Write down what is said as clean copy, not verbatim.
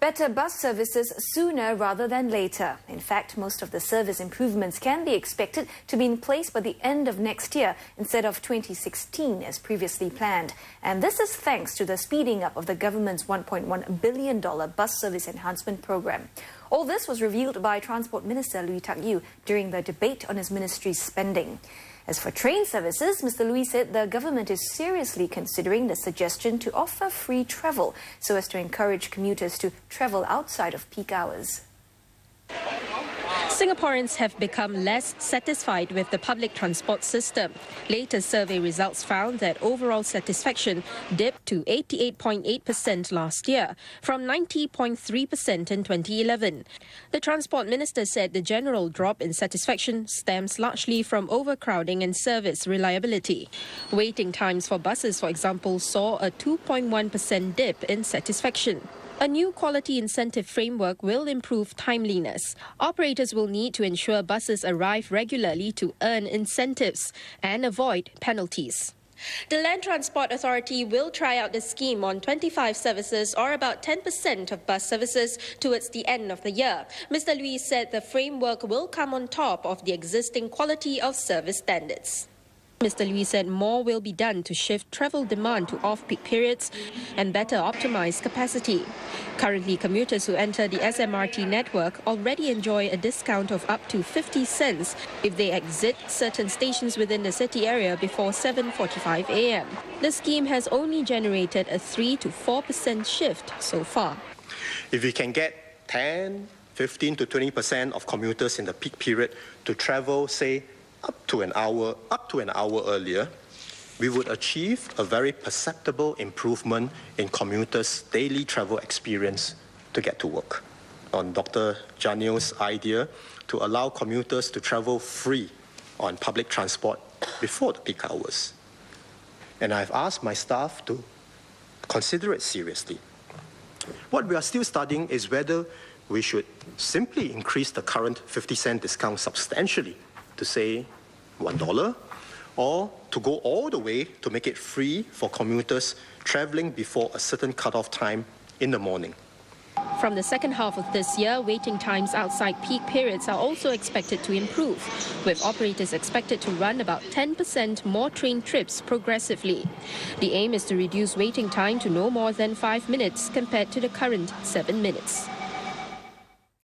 Better bus services sooner rather than later. In fact, most of the service improvements can be expected to be in place by the end of next year instead of 2016 as previously planned. And this is thanks to the speeding up of the government's $1.1 billion bus service enhancement program. All this was revealed by Transport Minister Lui Tuck Yew during the debate on his ministry's spending. As for train services, Mr. Lui said the government is seriously considering the suggestion to offer free travel so as to encourage commuters to travel outside of peak hours. Singaporeans have become less satisfied with the public transport system. Latest survey results found that overall satisfaction dipped to 88.8% last year, from 90.3% in 2011. The Transport Minister said the general drop in satisfaction stems largely from overcrowding and service reliability. Waiting times for buses, for example, saw a 2.1% dip in satisfaction. A new quality incentive framework will improve timeliness. Operators will need to ensure buses arrive regularly to earn incentives and avoid penalties. The Land Transport Authority will try out the scheme on 25 services, or about 10% of bus services, towards the end of the year. Mr. Lui said the framework will come on top of the existing quality of service standards. Mr. Lui said more will be done to shift travel demand to off-peak periods and better optimize capacity. Currently, commuters who enter the SMRT network already enjoy a discount of up to 50 cents if they exit certain stations within the city area before 7:45 a.m. The scheme has only generated a 3 to 4% shift so far. If we can get 10, 15 to 20% of commuters in the peak period to travel, say, up to an hour earlier, we would achieve a very perceptible improvement in commuters' daily travel experience to get to work. On Dr. Janil's idea to allow commuters to travel free on public transport before the peak hours. And I've asked my staff to consider it seriously. What we are still studying is whether we should simply increase the current 50-cent discount substantially to say $1, or to go all the way to make it free for commuters travelling before a certain cut-off time in the morning. From the second half of this year, waiting times outside peak periods are also expected to improve, with operators expected to run about 10% more train trips progressively. The aim is to reduce waiting time to no more than 5 minutes compared to the current 7 minutes.